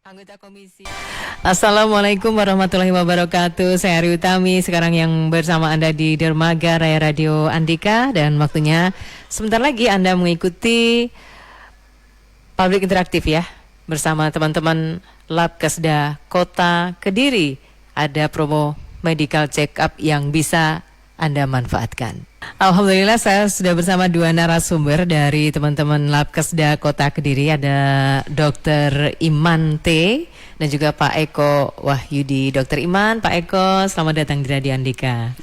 Anggota Komisi. Assalamualaikum warahmatullahi wabarakatuh. Saya Ari Utami, sekarang yang bersama Anda di Dermaga Raya Radio Andika, dan waktunya sebentar lagi Anda mengikuti Public Interaktif ya, bersama teman-teman Labkesda Kota Kediri. Ada promo medical check up yang bisa Anda manfaatkan. Alhamdulillah saya sudah bersama dua narasumber dari teman-teman Labkesda Kota Kediri. Ada Dr. Iman T dan juga Pak Eko Wahyudi. Dr. Iman, Pak Eko, selamat datang di Radio Andika.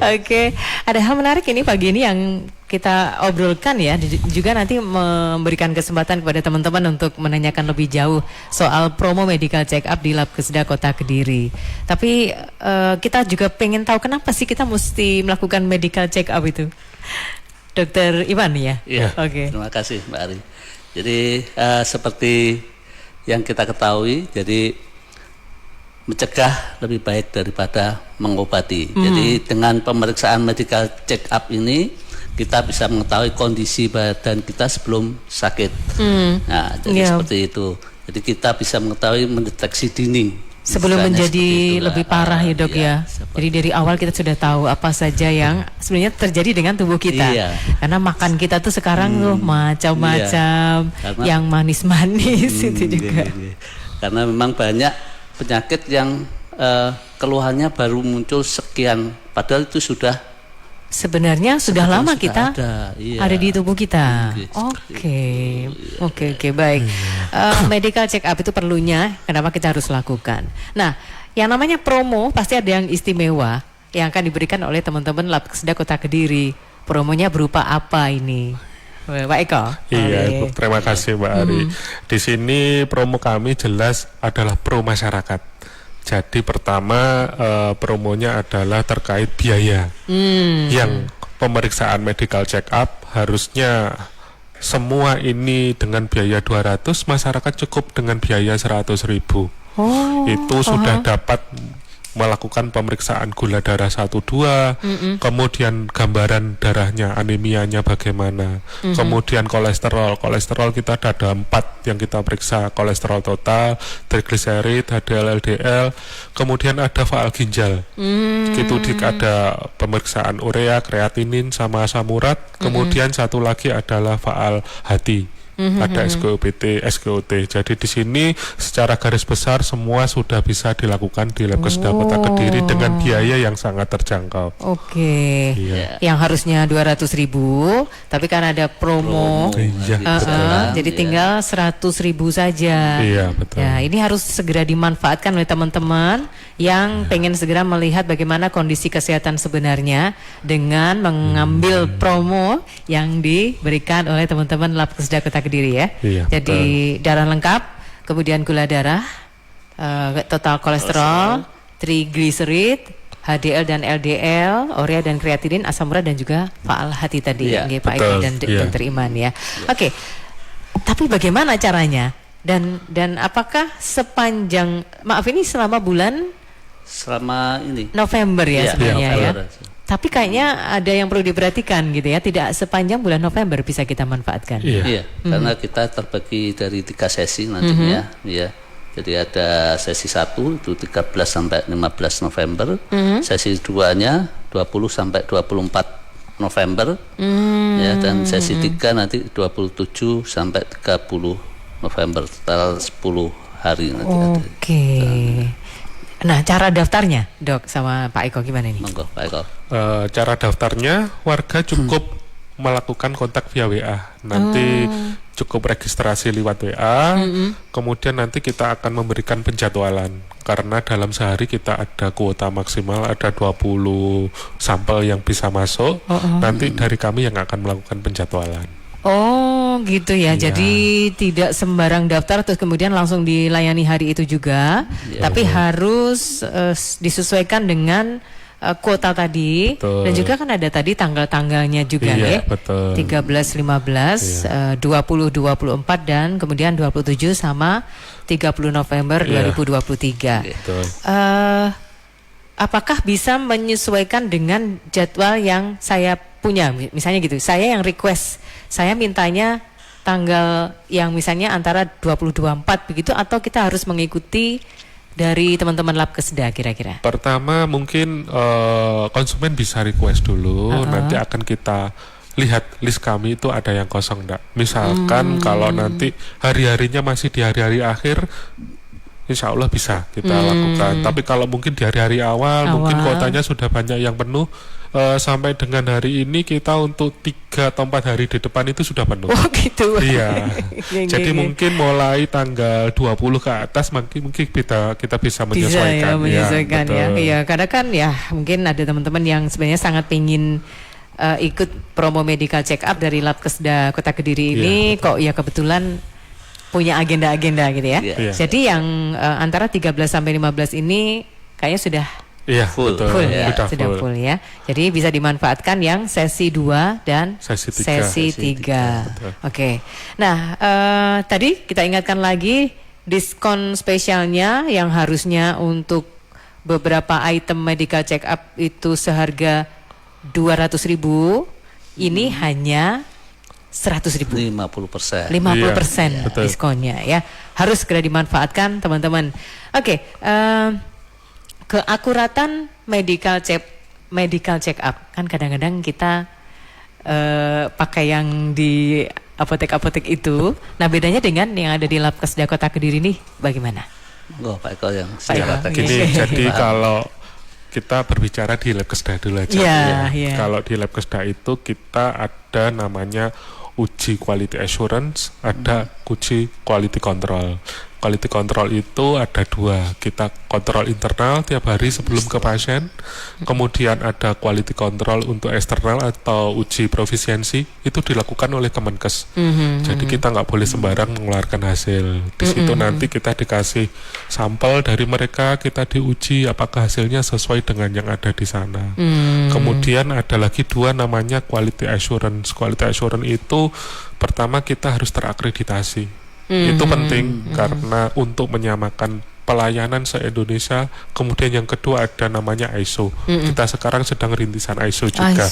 Oke, ada hal menarik ini pagi ini yang kita obrolkan ya, juga nanti memberikan kesempatan kepada teman-teman untuk menanyakan lebih jauh soal promo medical check up di Labkesda Kota Kediri. Tapi kita juga pengen tahu kenapa sih kita mesti melakukan medical check up itu, Dokter Iwan ya? Iya. Oke. Terima kasih Mbak Ari. Jadi seperti yang kita ketahui, jadi mencegah lebih baik daripada mengobati. Jadi dengan pemeriksaan medical check up ini kita bisa mengetahui kondisi badan kita sebelum sakit. Nah, jadi seperti itu. Jadi kita bisa mengetahui, mendeteksi dini sebelum menjadi lebih parah ya dok ya. Jadi dari awal kita sudah tahu apa saja yang sebenarnya terjadi dengan tubuh kita. Karena makan kita tuh sekarang tuh macam-macam, yang manis-manis itu juga. Karena memang banyak penyakit yang keluhannya baru muncul sekian, padahal itu sudah sebenarnya sudah lama kita ada di tubuh kita. Oke, baik. Medical check up itu perlunya, kenapa kita harus lakukan? Nah, yang namanya promo pasti ada yang istimewa yang akan diberikan oleh teman-teman Labkesda Kota Kediri. Promonya berupa apa ini, Pak Eko? Iya, terima kasih Mbak Ari. Di sini promo kami jelas adalah pro masyarakat. Jadi pertama promonya adalah terkait biaya. Yang pemeriksaan medical check up harusnya semua ini dengan biaya 200, masyarakat cukup dengan biaya 100.000. Itu sudah dapat melakukan pemeriksaan gula darah 1-2, kemudian gambaran darahnya, anemianya bagaimana, kemudian kolesterol kita ada 4 yang kita periksa, kolesterol total, trigliserid, HDL, LDL, kemudian ada faal ginjal, gitu, ada pemeriksaan urea, kreatinin sama asam urat, kemudian satu lagi adalah faal hati. Ada SGOT. Jadi di sini secara garis besar semua sudah bisa dilakukan di Labkesda Kota Kediri dengan biaya yang sangat terjangkau. Yang harusnya 200.000, tapi karena ada promo, jadi tinggal 100.000 saja. Iya, betul. Ya, ini harus segera dimanfaatkan oleh teman-teman yang pengen segera melihat bagaimana kondisi kesehatan sebenarnya dengan mengambil promo yang diberikan oleh teman-teman Labkesda Kota Kediri ya. Jadi darah lengkap, kemudian gula darah, total kolesterol, trigliserid, HDL dan LDL, urea dan kreatinin, asam urat dan juga faal hati tadi ya, Pak Eko dan Dr. Iman ya. Oke. Tapi bagaimana caranya? Dan apakah sepanjang ini selama ini November ya sebenarnya ya. Tapi kayaknya ada yang perlu diperhatikan gitu ya, tidak sepanjang bulan November bisa kita manfaatkan. Karena kita terbagi dari 3 sesi nantinya, ya. Jadi ada sesi 1 itu 13 sampai 15 November, sesi 2-nya 20 sampai 24 November, ya, dan sesi 3 nanti 27 sampai 30 November, total 10 hari nanti. Nah, cara daftarnya, Dok, sama Pak Eko gimana nih? Monggo, Pak Eko. Cara daftarnya warga cukup melakukan kontak via WA. Nanti cukup registrasi lewat WA. Kemudian nanti kita akan memberikan penjadwalan. Karena dalam sehari kita ada kuota maksimal, ada 20 sampel yang bisa masuk. Nanti dari kami yang akan melakukan penjadwalan. Gitu ya. Jadi tidak sembarang daftar terus kemudian langsung dilayani hari itu juga, tapi harus disesuaikan dengan kuota tadi. Dan juga kan ada tadi tanggal-tanggalnya juga ya. 13, 15, 20, 24 dan kemudian 27 sama 30 November 2023. Apakah bisa menyesuaikan dengan jadwal yang saya punya? Misalnya gitu, saya yang request, saya mintanya tanggal yang misalnya antara 20-24 begitu, atau kita harus mengikuti dari teman-teman Labkesda kira-kira? Pertama mungkin konsumen bisa request dulu, nanti akan kita lihat list kami itu ada yang kosong enggak. Misalkan kalau nanti hari-harinya masih di hari-hari akhir, insya Allah bisa kita lakukan. Tapi kalau mungkin di hari-hari awal mungkin kuotanya sudah banyak yang penuh, sampai dengan hari ini kita untuk 3 atau 4 hari di depan itu sudah penuh. Oh gitu. Iya. Jadi mungkin mulai tanggal 20 ke atas mungkin kita bisa menyesuaikan. Menyesuaikan ya. Betul. Iya, karena kan ya mungkin ada teman-teman yang sebenarnya sangat pingin ikut promo medical check up dari Labkesda Kota Kediri ini, kok ya kebetulan punya agenda-agenda gitu ya. Jadi yang antara 13 sampai 15 ini kayaknya sudah full ya, sudah full ya. Jadi bisa dimanfaatkan yang sesi 2 dan sesi 3. Oke. Nah, tadi kita ingatkan lagi diskon spesialnya yang harusnya untuk beberapa item medical check up itu seharga 200.000, ini hanya 100.000. 50%. 50% diskonnya ya. Harus segera dimanfaatkan teman-teman. Oke, keakuratan medical check up kan kadang-kadang kita pakai yang di apotek-apotek itu. Nah, bedanya dengan yang ada di Labkesda Kota Kediri nih bagaimana? Pak Eko yang secara teknis. Gini, jadi kalau kita berbicara di Labkesda dulu aja. Kalau di Labkesda itu kita ada namanya uji quality assurance, ada uji quality control. Quality control itu ada 2, kita kontrol internal tiap hari sebelum ke pasien, kemudian ada quality control untuk eksternal atau uji profisiensi, itu dilakukan oleh Kemenkes. Jadi kita nggak boleh sembarang mengeluarkan hasil. Di situ nanti kita dikasih sampel dari mereka, kita diuji apakah hasilnya sesuai dengan yang ada di sana. Kemudian ada lagi 2 namanya quality assurance. Quality assurance itu pertama kita harus terakreditasi. Itu penting karena untuk menyamakan pelayanan se-Indonesia. Kemudian yang kedua ada namanya ISO. Kita sekarang sedang rintisan ISO juga.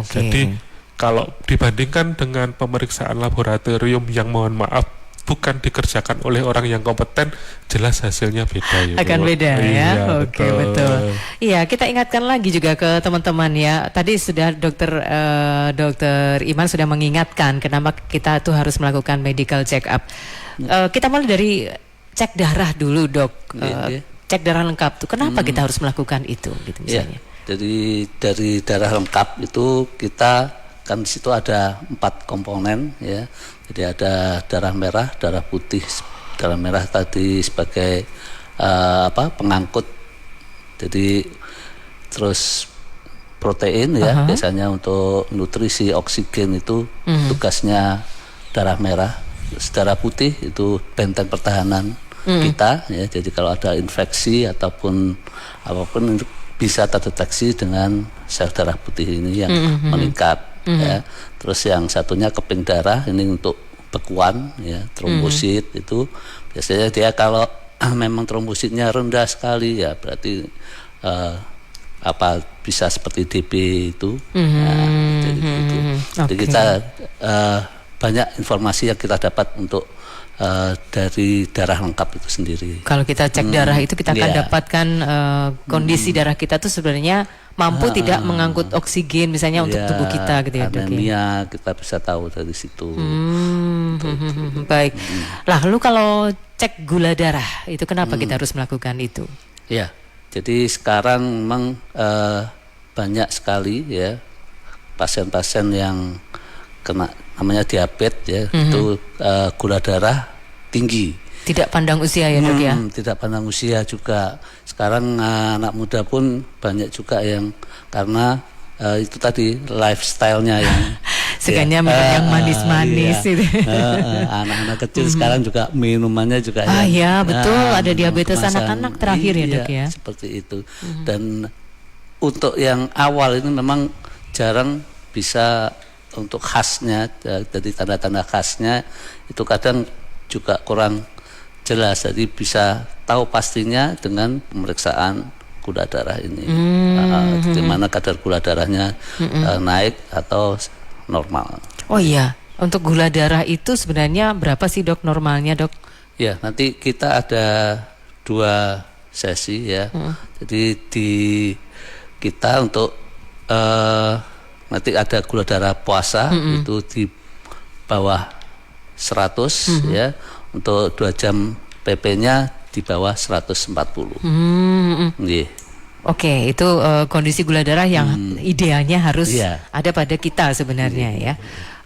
Jadi kalau dibandingkan dengan pemeriksaan laboratorium yang mohon maaf bukan dikerjakan oleh orang yang kompeten, jelas hasilnya beda ya. Akan beda ya. Oke, betul. Iya, kita ingatkan lagi juga ke teman-teman ya. Tadi sudah dokter Iman sudah mengingatkan kenapa kita tuh harus melakukan medical check up. Kita mulai dari cek darah dulu, Dok. Cek darah lengkap tuh. Kenapa kita harus melakukan itu gitu misalnya? Jadi dari darah lengkap itu kita kan di situ ada 4 komponen ya. Jadi ada darah merah, darah putih. Darah merah tadi sebagai pengangkut. Jadi terus protein ya, biasanya untuk nutrisi oksigen itu tugasnya darah merah. Terus darah putih itu benteng pertahanan kita ya. Jadi kalau ada infeksi ataupun apapun bisa terdeteksi dengan sel darah putih ini yang meningkat. Ya. Terus yang satunya keping darah ini untuk bekuan ya, trombosit itu biasanya dia kalau memang trombositnya rendah sekali ya berarti bisa seperti DB itu. Jadi kita banyak informasi yang kita dapat untuk dari darah lengkap itu sendiri. Kalau kita cek darah itu kita akan dapatkan kondisi darah kita tuh sebenarnya mampu tidak mengangkut oksigen misalnya untuk tubuh kita gitu ya, Dok. Anemia kita bisa tahu dari situ. Baik. Lalu kalau cek gula darah itu kenapa kita harus melakukan itu? Ya, jadi sekarang memang banyak sekali ya pasien-pasien yang kena namanya diabetes ya, itu gula darah tinggi. Tidak pandang usia ya, Dok ya? Tidak pandang usia juga. Sekarang anak muda pun banyak juga yang karena itu tadi lifestyle-nya yang sukanya minum yang manis-manis itu. Anak-anak kecil sekarang juga minumannya juga betul, ada diabetes anak-anak terakhir ya, Dok ya. Seperti itu. Dan untuk yang awal ini memang jarang bisa untuk khasnya, jadi tanda-tanda khasnya itu kadang juga kurang jelas, jadi bisa tahu pastinya dengan pemeriksaan gula darah ini, di mana kadar gula darahnya naik atau normal. Oh iya, Untuk gula darah itu sebenarnya berapa sih dok normalnya dok? Ya, nanti kita ada 2 sesi ya. Jadi kita untuk nanti ada gula darah puasa itu di bawah 100 ya. Untuk 2 jam PP-nya di bawah 140. Nggih. Oke, itu kondisi gula darah yang idealnya harus Iya. ada pada kita sebenarnya ya.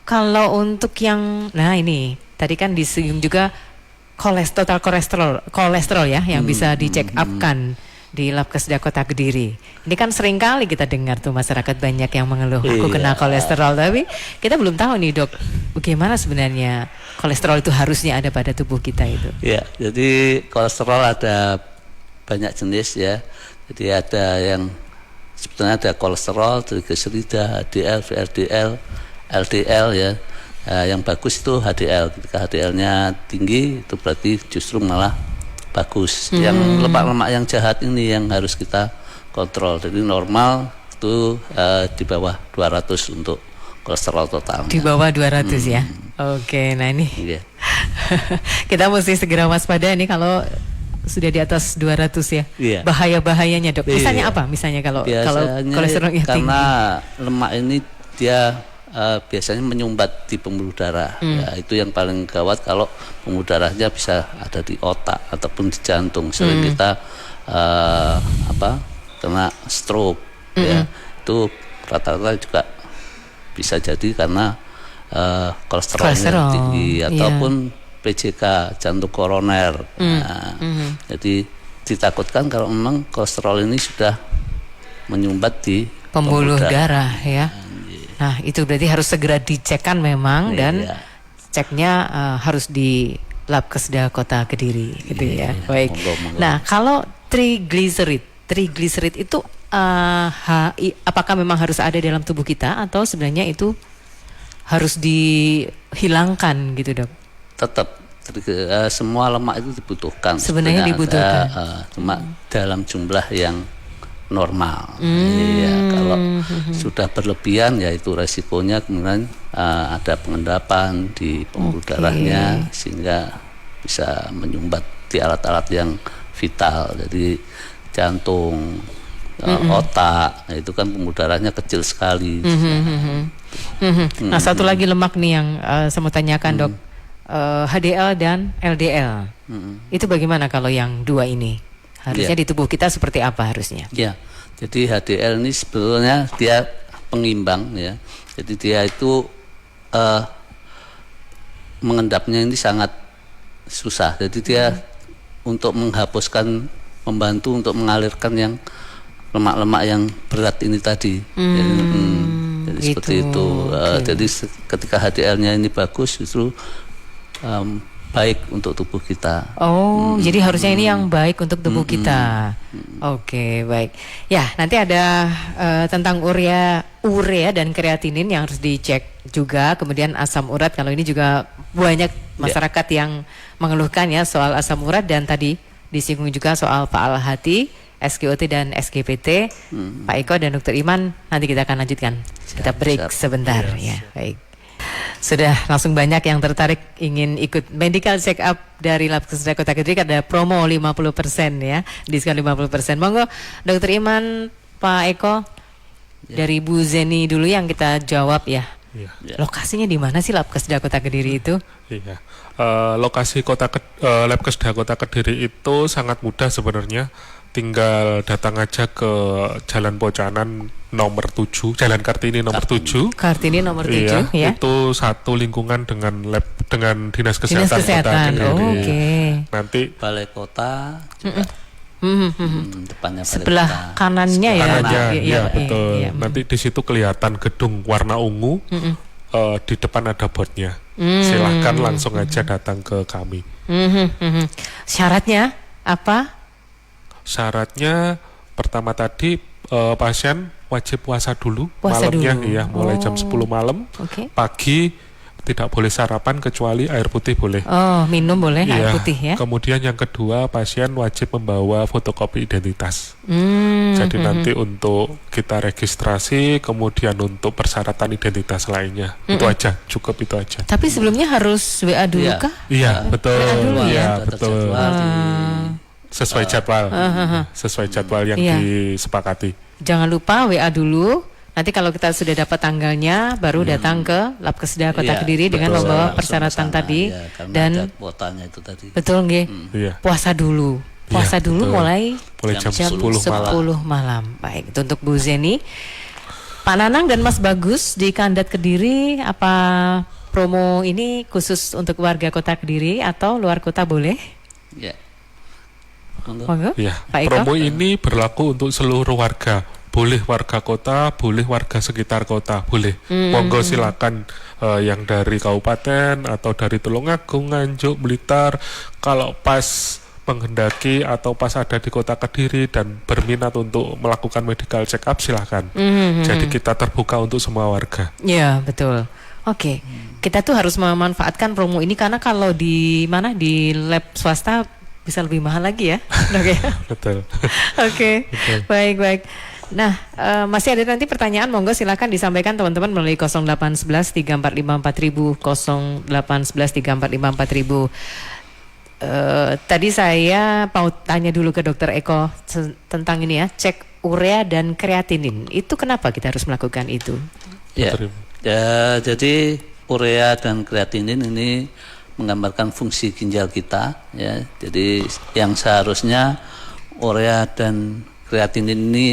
Kalau untuk yang, nah ini tadi kan disinggung juga kolesterol ya yang bisa di check up kan di Labkesda Kota Kediri. Ini kan sering kali kita dengar tuh masyarakat banyak yang mengeluh aku kena kolesterol, tapi kita belum tahu nih dok, bagaimana sebenarnya kolesterol itu harusnya ada pada tubuh kita itu. Ya, jadi kolesterol ada banyak jenis ya. Jadi ada yang sebetulnya ada kolesterol, trigliserida, HDL, VLDL, LDL ya. Yang bagus itu HDL. Ketika HDL-nya tinggi itu berarti justru malah bagus. Yang lemak-lemak yang jahat ini yang harus kita kontrol. Jadi normal itu di bawah 200 untuk kolesterol total. Di bawah 200 ya. Oke, nah ini kita mesti segera waspada ini kalau sudah di atas 200 ya. Iya. Bahaya-bahayanya dok. Misalnya Iya. apa? Misalnya kalau Biasanya kolesterolnya tinggi. karena lemak ini dia biasanya menyumbat di pembuluh darah. Ya, itu yang paling gawat kalau pembuluh darahnya bisa ada di otak ataupun di jantung. Sering kita kena stroke ya. Itu rata-rata juga bisa jadi karena kolesterolnya tinggi ataupun PJK, jantung koroner. Jadi ditakutkan kalau memang kolesterol ini sudah menyumbat di pembuluh darah ya. Nah itu berarti harus segera dicekkan memang dan ceknya harus di Labkesda Kota Kediri gitu ya. Baik. Monggo. Nah kalau trigliserid itu apakah memang harus ada dalam tubuh kita atau sebenarnya itu harus dihilangkan gitu dok? Tetap semua lemak itu dibutuhkan. Sebenarnya dibutuhkan. Cuma dalam jumlah yang normal. Iya, kalau sudah berlebihan ya itu resikonya kemudian ada pengendapan di pembuluh darahnya sehingga bisa menyumbat di alat-alat yang vital. Jadi jantung, otak, nah itu kan pembuluh darahnya kecil sekali. Nah satu lagi lemak nih yang saya mau tanyakan dok, HDL dan LDL. Itu bagaimana kalau yang 2 ini? Harusnya di tubuh kita seperti apa harusnya? Ya, jadi HDL ini sebetulnya dia pengimbang ya. Jadi dia itu mengendapnya ini sangat susah. Jadi dia untuk menghapuskan, membantu untuk mengalirkan yang lemak-lemak yang berat ini tadi. Jadi gitu. seperti itu. Jadi ketika HDL-nya ini bagus, justru baik untuk tubuh kita. Jadi harusnya ini yang baik untuk tubuh kita. Oke, baik. Ya, nanti ada tentang urea dan kreatinin yang harus dicek juga. Kemudian asam urat, kalau ini juga banyak masyarakat yang mengeluhkan ya soal asam urat, dan tadi disinggung juga soal faal hati, SGOT dan SGPT. Pak Eko dan Dr. Iman nanti kita akan lanjutkan. Kita break sebentar ya. Baik. Sudah langsung banyak yang tertarik ingin ikut medical check up dari Labkesda Kota Kediri. Ada promo 50% ya, diskon 50%. Monggo Dr. Iman, Pak Eko, dari Bu Zeni dulu yang kita jawab ya. Lokasinya di mana sih Labkesda Kota Kediri itu? Iya. Lokasi Labkesda Kota Kediri itu sangat mudah sebenarnya. Tinggal datang aja ke Jalan Pocanan nomor 7, Jalan Kartini nomor 7. Kartini nomor 7 ya. Itu satu lingkungan dengan Dinas Kesehatan Kota Kediri. Nanti Balai Kota juga. Depannya Balai sebelah Kota. kanannya ya. Iya, betul. Nanti di situ kelihatan gedung warna ungu. Di depan ada botnya. Silahkan langsung aja datang ke kami. Syaratnya apa? Syaratnya pertama tadi pasien wajib puasa dulu Puasa malamnya dulu. ya, mulai jam 10 malam. Oke. Pagi tidak boleh sarapan kecuali air putih boleh. Oh, minum boleh air Iya. putih ya. Kemudian yang kedua, pasien wajib membawa fotokopi identitas. Hmm, Jadi nanti untuk kita registrasi, kemudian untuk persyaratan identitas lainnya. Itu aja, cukup itu aja. Tapi sebelumnya harus WA dulu Iya. kah? Iya, betul. dulu ya? Iya, Ada betul. terjadwal Sesuai jadwal. Sesuai jadwal yang Iya. disepakati. Jangan lupa WA dulu. Nanti kalau kita sudah dapat tanggalnya, baru datang ke Labkesda Kota Iya, Kediri dengan betul. membawa Langsung persyaratan ke sana, tadi. ya, karena Dan ada kuotanya itu tadi. betul nggih? Iya. Puasa dulu. Puasa Iya, dulu betul. mulai Mulai jam jam 10 malam. 10 malam. Baik, itu untuk Bu Zeni. Pak Nanang dan Mas Bagus di Kandat Kediri, apa promo ini khusus untuk warga Kota Kediri atau luar kota boleh? Ya. Monggo. Monggo. Ya, Pak Eko. promo ini berlaku untuk seluruh warga. Boleh warga kota, boleh warga sekitar kota, boleh. Monggo silakan yang dari kabupaten atau dari Tulungagung, Nganjuk, Blitar. Kalau pas menghendaki atau pas ada di Kota Kediri dan berminat untuk melakukan medical check up, silakan. Jadi kita terbuka untuk semua warga. Ya, betul. Oke. Kita tuh harus memanfaatkan promo ini karena kalau di di lab swasta bisa lebih mahal lagi ya. Dok ya. Betul. Oke. Baik. Nah, masih ada nanti pertanyaan, monggo silakan disampaikan teman-teman melalui 0811 345 4000, 0811 345 4000. Tadi saya mau tanya dulu ke Dokter Eko tentang ini ya, cek urea dan kreatinin. Itu kenapa kita harus melakukan itu? Ya. Terima. Ya, jadi urea dan kreatinin ini menggambarkan fungsi ginjal kita ya. Jadi yang seharusnya urea dan kreatinin ini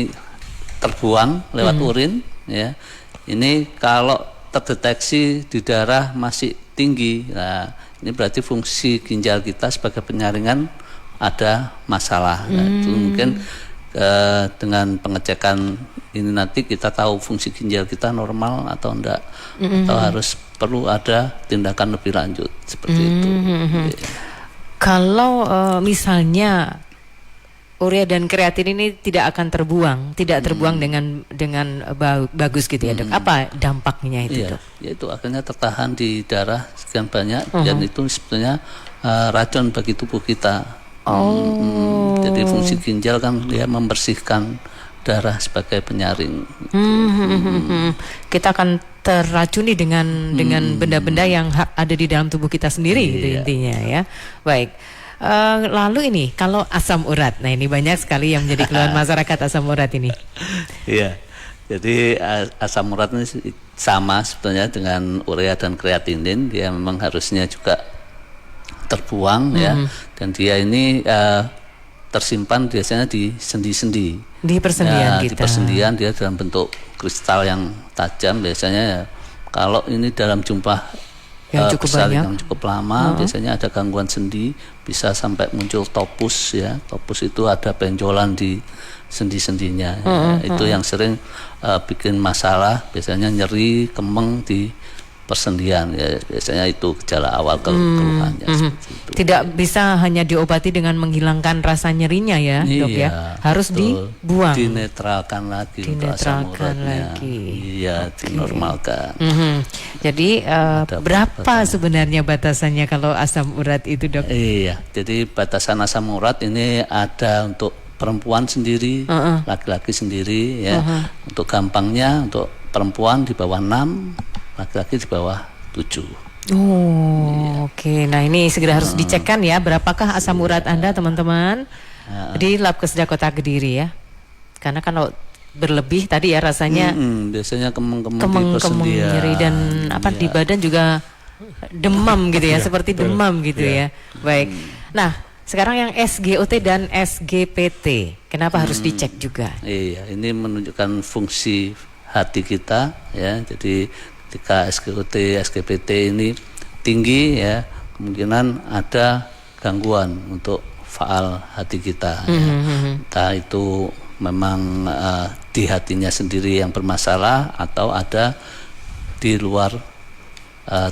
terbuang lewat urin ya. Ini kalau terdeteksi di darah masih tinggi. Nah, ini berarti fungsi ginjal kita sebagai penyaringan ada masalah. Nah, itu mungkin dengan pengecekan ini nanti kita tahu fungsi ginjal kita normal atau enggak, atau harus perlu ada tindakan lebih lanjut seperti itu. Ya. Kalau misalnya urea dan kreatin ini tidak akan terbuang dengan bagus gitu ya, Dok. Apa dampaknya itu, Iya, Dok? yaitu akhirnya tertahan di darah sekian banyak dan itu sebetulnya racun bagi tubuh kita. Jadi fungsi ginjal kan dia membersihkan darah sebagai penyaring. Kita akan terracuni dengan benda-benda yang ada di dalam tubuh kita sendiri gitu intinya ya. Baik. Lalu ini kalau asam urat, nah ini banyak sekali yang menjadi keluhan masyarakat asam urat ini. Iya, jadi asam urat ini sama sebetulnya dengan urea dan kreatinin, dia memang harusnya juga terbuang ya, dan dia ini tersimpan biasanya di sendi-sendi. Di persendian Di kita. persendian dia dalam bentuk kristal yang tajam biasanya ya. Kalau ini dalam jumlah Yang cukup besar banyak. yang cukup lama, biasanya ada gangguan sendi, bisa sampai muncul topus ya. Topus itu ada benjolan di sendi-sendinya. Ya. Itu yang sering bikin masalah, biasanya nyeri, kemeng di persendian ya, biasanya itu gejala awal keluhannya seperti itu. Tidak bisa hanya diobati dengan menghilangkan rasa nyerinya ya, Dok ya. Harus betul. dibuang. Dinetralkan lagi untuk asam Dinetralkan uratnya. lagi. Iya, dinormalkan. Jadi berapa sebenarnya batasannya kalau asam urat itu, Dok? Iya, jadi batasan asam urat ini ada untuk perempuan sendiri, laki-laki sendiri ya. Untuk gampangnya untuk perempuan di bawah 6, laki-laki di bawah 7. Oke. Nah ini segera harus dicekkan ya, berapakah asam urat Anda teman-teman di Labkesda Kota Kediri ya. Karena kalau berlebih tadi ya rasanya Biasanya kemeng-kemeng di kemeng persendian. nyeri dan di badan juga demam gitu ya, seperti demam gitu ya. Baik. Nah sekarang yang SGOT dan SGPT, kenapa harus dicek juga? Iya, ini menunjukkan fungsi hati kita ya. Jadi ketika SGOT, SGPT ini tinggi ya, kemungkinan ada gangguan untuk faal hati kita ya. Entah itu memang di hatinya sendiri yang bermasalah atau ada di luar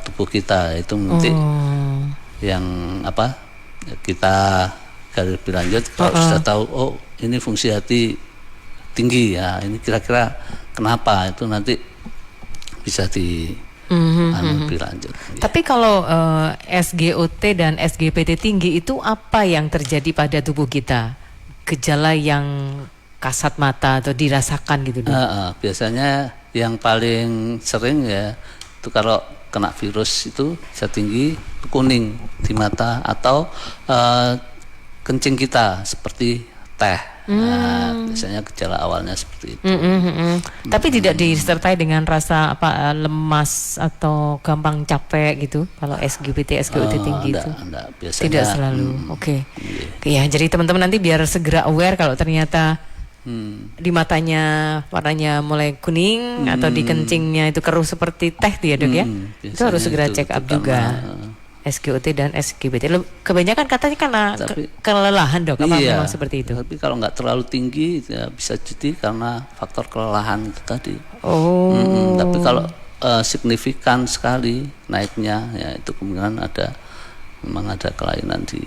tubuh kita, itu nanti yang kita gali lebih lanjut. Kalau sudah tahu oh ini fungsi hati tinggi ya, ini kira-kira kenapa, itu nanti bisa lebih lanjut. Tapi kalau SGOT dan SGPT tinggi itu apa yang terjadi pada tubuh kita? Gejala yang kasat mata atau dirasakan gitu, Dok? Biasanya yang paling sering ya itu kalau kena virus itu bisa tinggi, kuning di mata atau kencing kita seperti teh. Biasanya gejala awalnya seperti itu. Tapi tidak disertai dengan rasa lemas atau gampang capek gitu kalau SGPT, SGOT tinggi itu? Enggak, biasanya tidak selalu. Oke. Ya, jadi teman-teman nanti biar segera aware kalau ternyata di matanya warnanya mulai kuning atau di kencingnya itu keruh seperti teh ya, Dok ya. Itu harus segera check up juga. SGOT dan SGPT. Kebanyakan katanya karena kelelahan, Dok. Apa memang seperti itu? Tapi kalau nggak terlalu tinggi ya bisa jadi karena faktor kelelahan itu tadi. Tapi kalau signifikan sekali naiknya ya itu kemungkinan memang ada kelainan di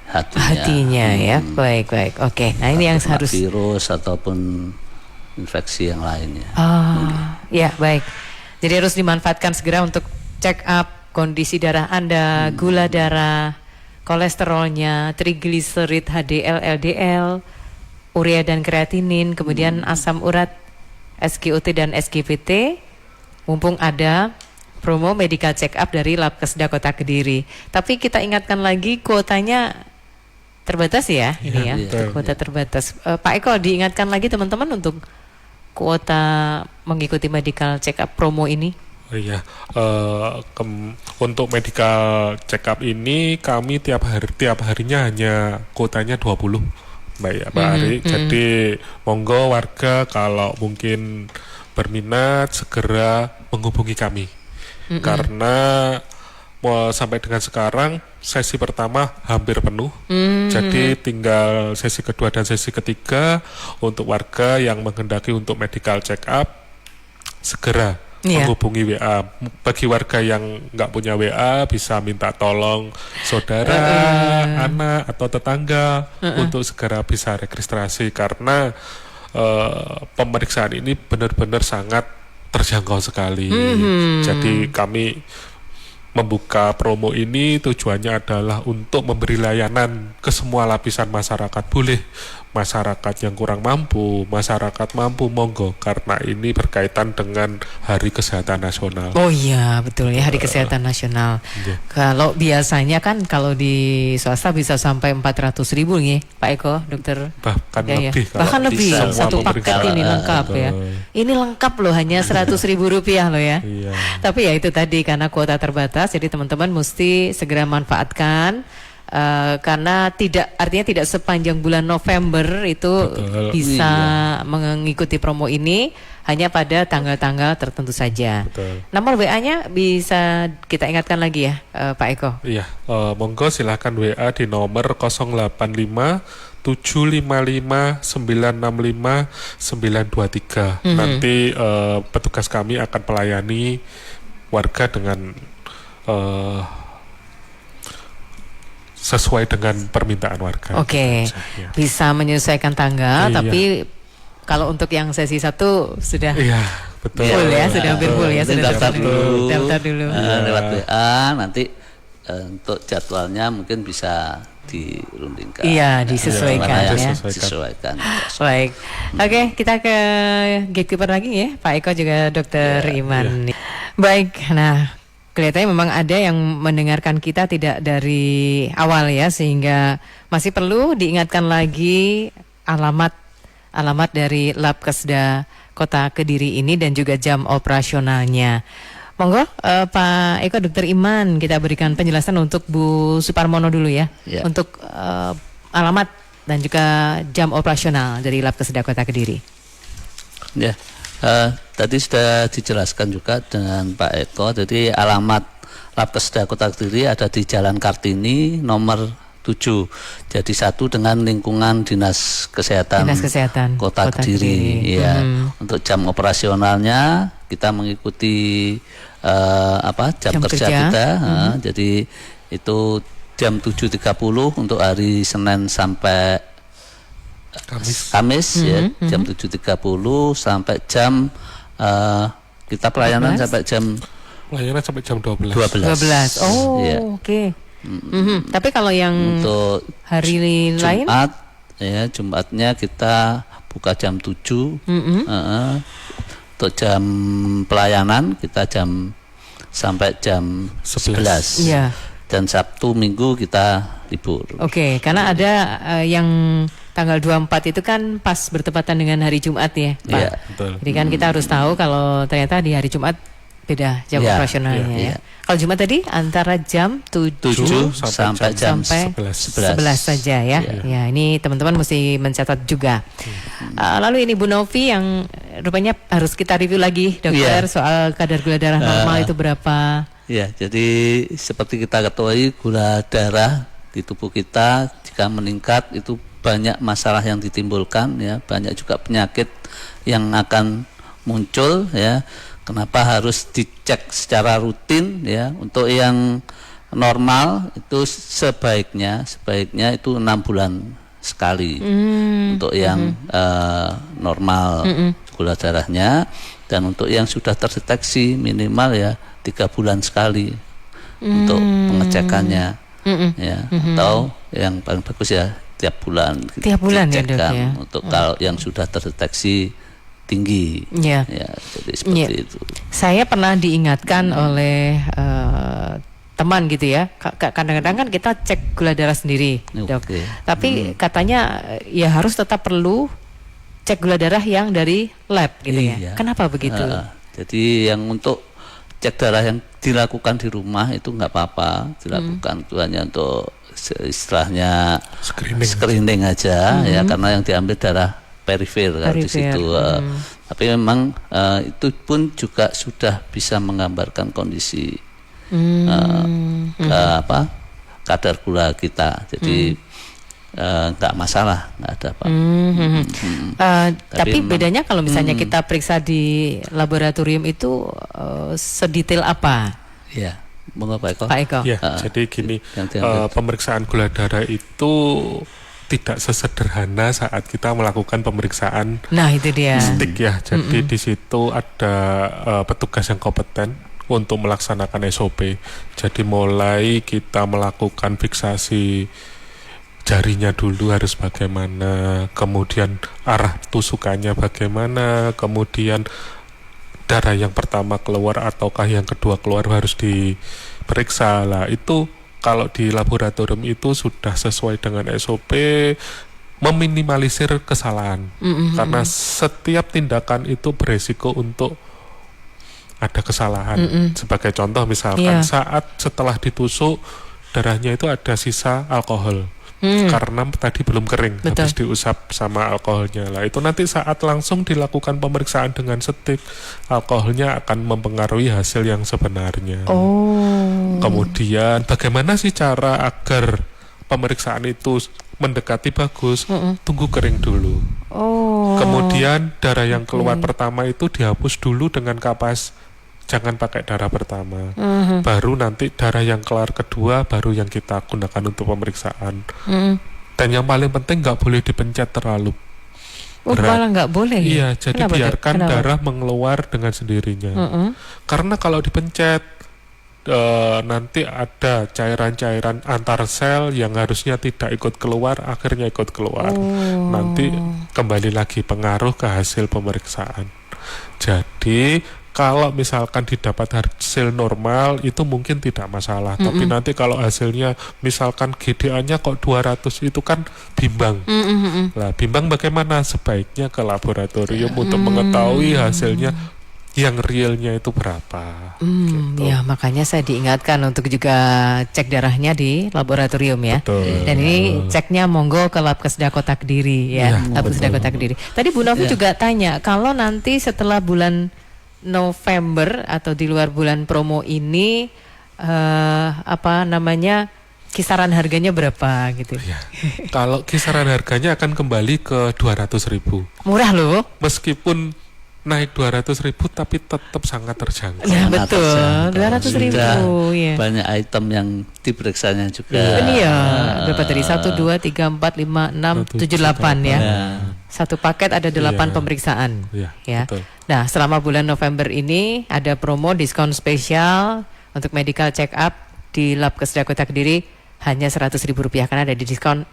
hatinya ya. Baik. Oke. Nah, ini yang harus virus ataupun infeksi yang lainnya. Ya, baik. Jadi harus dimanfaatkan segera untuk check up kondisi darah Anda, gula darah, kolesterolnya, trigliserid, HDL, LDL, urea dan kreatinin, kemudian asam urat, SGOT dan SGPT. Mumpung ada promo medical check up dari Labkesda Kota Kediri. Tapi kita ingatkan lagi kuotanya terbatas ya, ini ya, kuota terbatas. Pak Eko, diingatkan lagi teman-teman untuk kuota mengikuti medical check up promo ini. Iya, untuk medical check up ini kami tiap harinya hanya kuotanya 20, Mbak Ari. Jadi monggo warga kalau mungkin berminat segera menghubungi kami. Karena sampai dengan sekarang sesi pertama hampir penuh. Jadi tinggal sesi kedua dan sesi ketiga untuk warga yang menghendaki untuk medical check up segera menghubungi WA. Bagi warga yang nggak punya WA bisa minta tolong saudara, anak atau tetangga untuk segera bisa registrasi karena pemeriksaan ini benar-benar sangat terjangkau sekali. Jadi kami membuka promo ini tujuannya adalah untuk memberi layanan ke semua lapisan masyarakat. Boleh masyarakat yang kurang mampu, masyarakat mampu, monggo, karena ini berkaitan dengan Hari Kesehatan Nasional. Oh iya, betul ya, Hari Kesehatan Nasional. Kalau biasanya kan kalau di swasta bisa sampai 400.000 nih, Pak Eko, dokter. Bahkan lebih. Bahkan lebih, satu paket ini lengkap ya. Ini lengkap loh, hanya 100.000 rupiah loh ya. Tapi ya itu tadi, karena kuota terbatas, jadi teman-teman mesti segera manfaatkan. Karena artinya tidak sepanjang bulan November itu bisa mengikuti promo ini, hanya pada tanggal-tanggal tertentu saja. Nomor WA-nya bisa kita ingatkan lagi ya, Pak Eko. Iya, monggo silahkan WA di nomor 085 755 965 923. Nanti petugas kami akan melayani warga dengan sesuai dengan permintaan warga. Oke. Bisa menyesuaikan tanggal, tapi kalau untuk yang sesi 1 sudah betul. Full ya, sudah hampir full ya, sudah daftar dulu. Lewat Betul. WA nanti untuk jadwalnya mungkin bisa dirundingkan. Iya, disesuaikan ya. Disesuaikan. Baik. Oke, kita ke gatekeeper lagi ya, Pak Eko juga Dokter Iman. Baik, nah kelihatannya memang ada yang mendengarkan kita tidak dari awal ya, sehingga masih perlu diingatkan lagi alamat dari Labkesda Kota Kediri ini dan juga jam operasionalnya. Monggo Pak Eko, Dokter Iman, kita berikan penjelasan untuk Bu Suparmono dulu ya. Untuk alamat dan juga jam operasional dari Labkesda Kota Kediri. Ya. Tadi sudah dijelaskan juga dengan Pak Eko. Jadi alamat Labkesda Kota Kediri ada di Jalan Kartini nomor 7. Jadi 1 dengan lingkungan Dinas Kesehatan Kota Kediri. Ya. Untuk jam operasionalnya kita mengikuti jam kerja kita. Jadi itu jam 7.30 untuk hari Senin sampai Kamis ya, jam 7.30 sampai jam kita pelayanan sampai jam layanan sampai jam 12. 12. 12. Oh, Iya. oke. Tapi kalau yang Untuk hari lain? Jumat, ya Jumatnya kita buka jam 7. Untuk jam pelayanan kita sampai jam 11. Iya. Dan Sabtu Minggu kita libur. Oke, karena ada yang tanggal 24 itu kan pas bertepatan dengan hari Jumat ya, Pak. Iya, betul. Jadi kan kita harus tahu kalau ternyata di hari Jumat beda jam Iya, operasionalnya iya. ya. Kalau Jumat tadi antara jam 7 7 sampai jam sampai 11. 11 saja ya. Ya, ini teman-teman mesti mencatat juga. Lalu ini Bu Novi yang rupanya harus kita review lagi, dokter, Iya. soal kadar gula darah normal itu berapa? Ya, jadi seperti kita ketahui gula darah di tubuh kita jika meningkat itu banyak masalah yang ditimbulkan ya, banyak juga penyakit yang akan muncul ya. Kenapa harus dicek secara rutin ya? Untuk yang normal itu sebaiknya itu 6 bulan sekali. Untuk yang normal gula darahnya, dan untuk yang sudah terdeteksi minimal ya 3 bulan sekali untuk pengecekannya ya. Atau yang paling bagus ya tiap bulan ya, Dok, ya. untuk kalau yang sudah terdeteksi tinggi Ya. ya, jadi seperti itu. Saya pernah diingatkan oleh teman gitu ya. Kadang-kadang kan kita cek gula darah sendiri, Dok. Oke. Tapi katanya ya harus tetap perlu cek gula darah yang dari lab gitu ya. Iya. Kenapa begitu? Jadi yang untuk cek darah yang dilakukan di rumah itu nggak apa-apa dilakukan, itu hanya untuk istilahnya screening aja ya, karena yang diambil darah perifer kalau di situ. Tapi memang itu pun juga sudah bisa menggambarkan kondisi kadar gula kita. Jadi nggak masalah, nggak ada apa. Tapi memang- bedanya kalau misalnya kita periksa di laboratorium itu sedetail apa, Ya, monggo Pak Eko. Pak Eko? Ya, jadi gini, yang diambil. pemeriksaan gula darah itu tidak sesederhana saat kita melakukan pemeriksaan Nah itu dia. stick ya. Jadi di situ ada petugas yang kompeten untuk melaksanakan SOP. Jadi mulai kita melakukan fiksasi jarinya dulu harus bagaimana, kemudian arah tusukannya bagaimana, kemudian darah yang pertama keluar ataukah yang kedua keluar harus diperiksa lah. Itu kalau di laboratorium itu sudah sesuai dengan SOP, meminimalisir kesalahan. Karena setiap tindakan itu beresiko untuk ada kesalahan. Sebagai contoh misalkan saat setelah ditusuk darahnya itu ada sisa alkohol. Karena tadi belum kering, Betul. habis diusap sama alkoholnya lah. Itu nanti saat langsung dilakukan pemeriksaan dengan stick, alkoholnya akan mempengaruhi hasil yang sebenarnya. Kemudian bagaimana sih cara agar pemeriksaan itu mendekati bagus? Tunggu kering dulu. Kemudian darah yang keluar pertama itu dihapus dulu dengan kapas. Jangan pakai darah pertama. Baru nanti darah yang keluar kedua baru yang kita gunakan untuk pemeriksaan. Dan yang paling penting nggak boleh dipencet terlalu berat. Malah nggak boleh. Iya, jadi Kenapa, Dok? biarkan Kenapa? darah mengeluar dengan sendirinya. Karena kalau dipencet nanti ada cairan-cairan antar sel yang harusnya tidak ikut keluar, akhirnya ikut keluar. Nanti kembali lagi pengaruh ke hasil pemeriksaan. Jadi kalau misalkan didapat hasil normal itu mungkin tidak masalah, tapi nanti kalau hasilnya misalkan GDA-nya kok 200 itu kan bimbang. Lah bimbang bagaimana? Sebaiknya ke laboratorium untuk mengetahui hasilnya yang realnya itu berapa. Gitu. Ya makanya saya diingatkan untuk juga cek darahnya di laboratorium ya. Betul. Dan ini ceknya monggo ke Labkesda Kota Kediri ya, Labkesda Kota Kediri. Tadi Bu Novi juga tanya, kalau nanti setelah bulan November atau di luar bulan promo ini kisaran harganya berapa gitu. Ya. Kalau kisaran harganya akan kembali ke 200.000. Murah loh. Meskipun naik 200.000 tapi tetap sangat terjangkau. Ya Sangat betul, terjangkau. 200.000 Sudah ya. banyak item yang diperiksanya juga. Ini ya berapa tadi? 1, 2, 3, 4, 5, 6, 7, 8 ya. Satu paket ada 8 Iya. pemeriksaan. Iya, Ya. betul. Nah, selama bulan November ini ada promo diskon spesial untuk medical check up di Lab Kesedah Kota Kediri hanya Rp100.000 karena ada diskon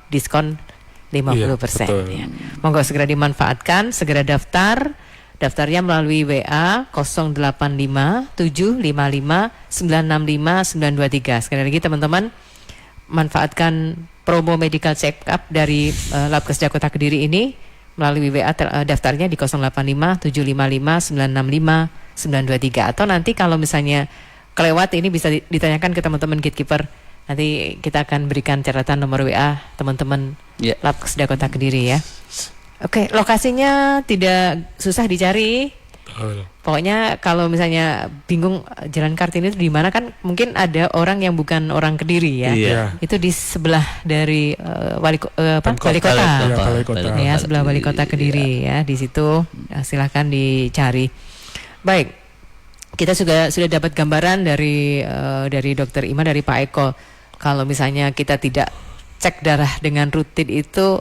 50%. Iya, betul. Ya. Monggo segera dimanfaatkan, segera daftar. Daftarnya melalui WA 085 755 965 923. Sekali lagi teman-teman, manfaatkan promo medical check up dari Lab Kesedah Kota Kediri ini melalui WA daftarnya di 085 755 965 923. Atau nanti kalau misalnya kelewat ini bisa ditanyakan ke teman-teman gatekeeper. Nanti kita akan berikan catatan nomor WA teman-teman Ya. Lab Kesedah Kota Kediri ya. Oke, lokasinya tidak susah dicari. Betul. Pokoknya kalau misalnya bingung Jalan Kartini itu di mana, kan mungkin ada orang yang bukan orang Kediri ya. Iya. Itu di sebelah dari wali kota. Iya, Balai kota. Ya, sebelah Wali Kota Kediri ya. Di situ silahkan dicari. Baik. Kita sudah dapat gambaran dari Dokter Ima, dari Pak Eko. Kalau misalnya kita tidak cek darah dengan rutin itu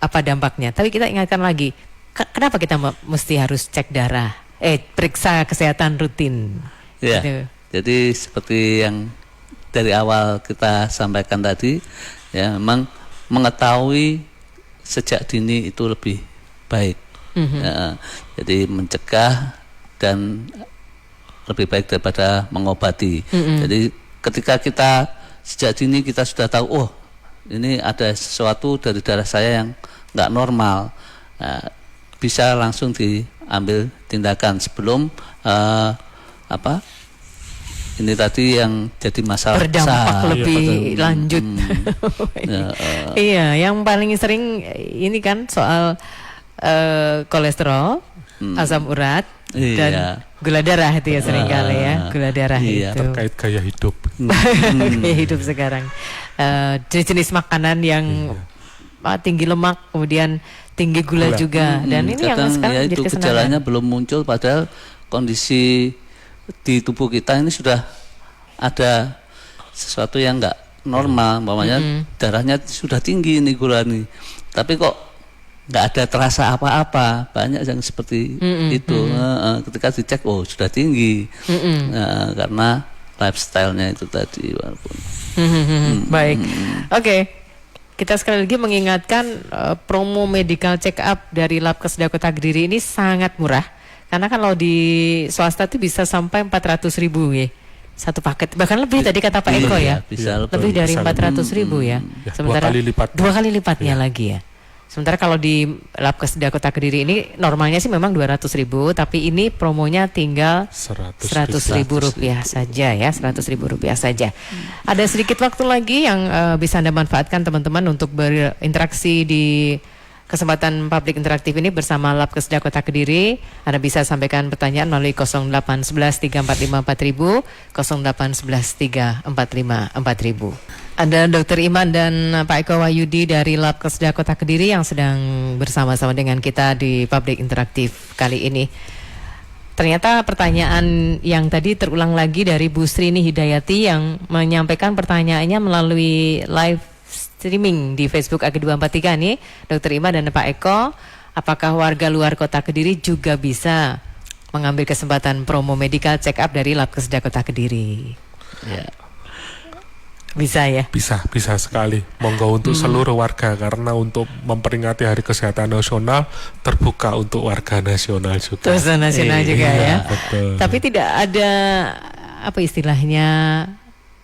apa dampaknya? Tapi kita ingatkan lagi, kenapa kita mesti harus cek darah? Periksa kesehatan rutin. Ya. Gitu. Jadi seperti yang dari awal kita sampaikan tadi, ya memang mengetahui sejak dini itu lebih baik. Ya, jadi mencegah dan lebih baik daripada mengobati. Jadi ketika kita sejak dini kita sudah tahu, oh ini ada sesuatu dari darah saya yang nggak normal, bisa langsung diambil tindakan sebelum ini tadi yang jadi masalah Berdampak besar. lebih lanjut. Iya, yang paling sering ini kan soal kolesterol, asam urat, dan Iya. gula darah itu ya sering kali ya, gula darah Iya. itu. Terkait gaya hidup. Gaya hidup sekarang. Jenis makanan yang tinggi lemak, kemudian tinggi gula juga, dan ini yang Kadang sekarang ya jadi itu kesenangan. gejalanya belum muncul, padahal kondisi di tubuh kita ini sudah ada sesuatu yang enggak normal, umpamanya darahnya sudah tinggi nih gula nih, tapi kok nggak ada terasa apa-apa. Banyak yang seperti itu. Ketika dicek, oh sudah tinggi, karena lifestyle-nya itu tadi. Walaupun Baik, oke. Kita sekali lagi mengingatkan promo medical check up dari Lab Kesedah Kota Kediri ini sangat murah. Karena kalau di swasta itu bisa sampai 400.000 ya, satu paket. Bahkan lebih tadi kata Pak Eko iya, ya, bisa lebih dari 400.000 ya. Ya, Sementara 2 kali lipat. 2 kali lipatnya lagi ya. Sementara kalau di Lab Kesedah Kota Kediri ini normalnya sih memang 200.000, tapi ini promonya tinggal 100.000 rupiah saja ya, 100.000 rupiah saja. Ada sedikit waktu lagi yang bisa Anda manfaatkan teman-teman untuk berinteraksi di kesempatan publik interaktif ini bersama Lab Kesedah Kota Kediri. Anda bisa sampaikan pertanyaan melalui 0811 345 4000, 0811 345 4000. Ada Dr. Iman dan Pak Eko Wahyudi dari Lab Kesedah Kota Kediri yang sedang bersama-sama dengan kita di publik interaktif kali ini. Ternyata pertanyaan yang tadi terulang lagi dari Bu Srini Hidayati yang menyampaikan pertanyaannya melalui live streaming di Facebook AG243 nih, Dr. Ima dan Pak Eko, apakah warga luar Kota Kediri juga bisa mengambil kesempatan promo medical check up dari Lab Kesedah Kota Kediri? ya. Bisa ya? Bisa sekali. Monggo untuk seluruh warga, karena untuk memperingati Hari Kesehatan Nasional terbuka untuk warga nasional juga. Terus nasional juga ya. Betul. Tapi tidak ada apa istilahnya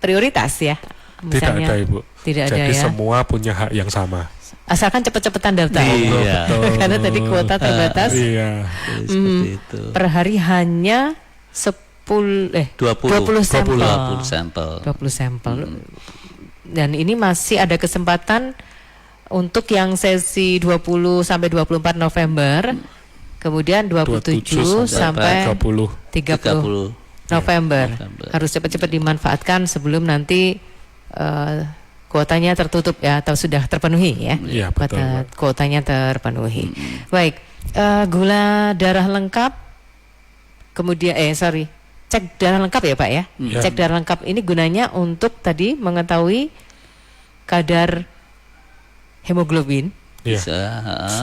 prioritas ya? Tidak ada, Ibu. Tidak ada Jadi ya. semua punya hak yang sama. Asalkan cepet-cepetan daftar. Iya. Karena tadi kuota terbatas. Iya. Jadi seperti itu. Per hari hanya 20 sampel. 20 sampel. 20 sampel. Dan ini masih ada kesempatan untuk yang sesi 20 sampai 24 November. Kemudian 27 sampai 30 November. Harus cepat-cepat dimanfaatkan sebelum nanti kuotanya tertutup ya, atau sudah terpenuhi ya. Iya, betul, Kuotanya terpenuhi. Baik, gula darah lengkap. Kemudian cek darah lengkap ya Pak ya. Cek darah lengkap ini gunanya untuk tadi mengetahui kadar hemoglobin Iya. Bisa,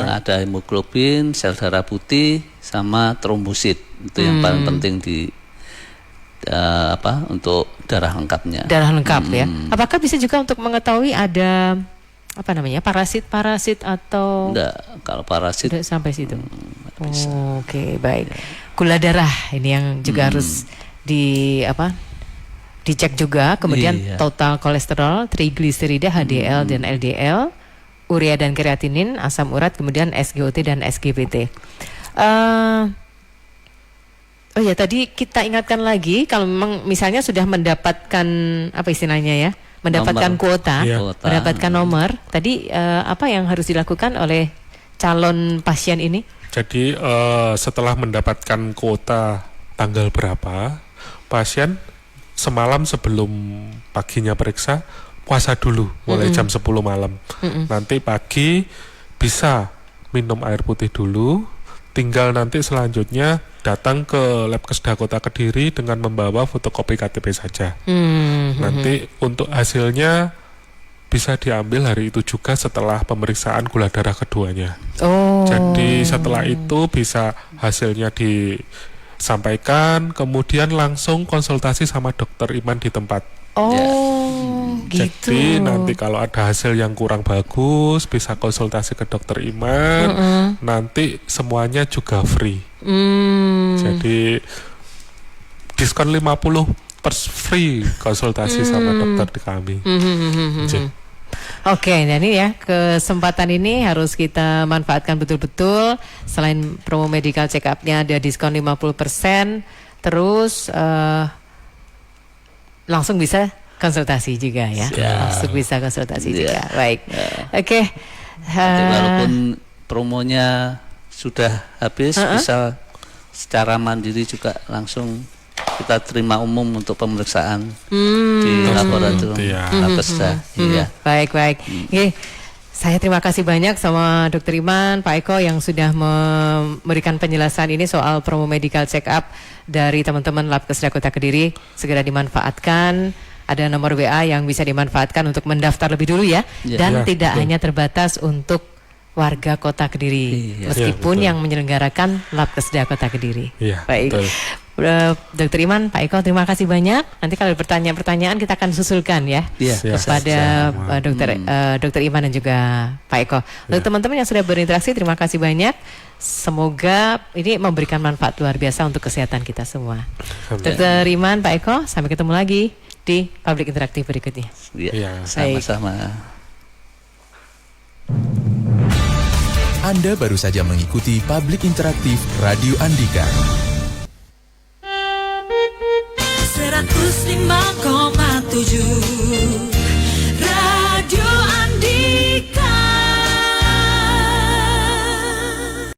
ada hemoglobin, sel darah putih, sama trombosit. Itu yang paling penting di untuk darah lengkapnya. Darah lengkap ya. Apakah bisa juga untuk mengetahui ada apa namanya parasit atau Enggak, kalau parasit tidak sampai situ? Oke, baik. Gula darah ini yang juga harus dicek juga. Kemudian Iya. total kolesterol, trigliserida, HDL dan LDL, urea dan kreatinin, asam urat, kemudian SGOT dan SGPT. Oh ya, tadi kita ingatkan lagi kalau memang misalnya sudah mendapatkan apa istilahnya ya, mendapatkan Nomor. kuota, Iya. mendapatkan nomor. Tadi apa yang harus dilakukan oleh calon pasien ini? Jadi setelah mendapatkan kuota tanggal berapa, pasien semalam sebelum paginya periksa puasa dulu mulai jam 10 malam. Nanti pagi bisa minum air putih dulu, tinggal nanti selanjutnya datang ke Labkesda Kota Kediri dengan membawa fotokopi KTP saja. Nanti untuk hasilnya bisa diambil hari itu juga setelah pemeriksaan gula darah keduanya. Oh. Jadi setelah itu bisa hasilnya disampaikan, kemudian langsung konsultasi sama dokter Iman di tempat. Oh, gitu. Jadi nanti kalau ada hasil yang kurang bagus bisa konsultasi ke dokter Iman. Nanti semuanya juga free. Jadi diskon 50% free konsultasi sama dokter di kami. Oke, nah ini ya kesempatan ini harus kita manfaatkan betul-betul. Selain promo medical check up-nya ada diskon 50%, terus langsung bisa konsultasi juga ya. Langsung bisa konsultasi juga. Baik. Oke. Jadi walaupun promonya sudah habis, bisa secara mandiri juga langsung kita terima umum untuk pemeriksaan di laboratorium Labkesda. Iya. Baik. Oke. Saya terima kasih banyak sama Dr. Iman, Pak Eko yang sudah memberikan penjelasan ini soal promo medical check up dari teman-teman Labkesda Kota Kediri. Segera dimanfaatkan. Ada nomor WA yang bisa dimanfaatkan untuk mendaftar lebih dulu ya. Dan tidak hanya terbatas untuk warga Kota Kediri, meskipun yang menyelenggarakan Labkesda Kota Kediri. Baik. Betul. Dr. Iman, Pak Eko, terima kasih banyak. Nanti kalau ada pertanyaan-pertanyaan kita akan susulkan ya kepada Dr. Iman dan juga Pak Eko. Untuk teman-teman yang sudah berinteraksi, terima kasih banyak. Semoga ini memberikan manfaat luar biasa untuk kesehatan kita semua. Dr. Iman, Pak Eko, sampai ketemu lagi di Public Interaktif berikutnya. Iya, sama-sama. Anda baru saja mengikuti Public Interaktif Radio Andika. 105,7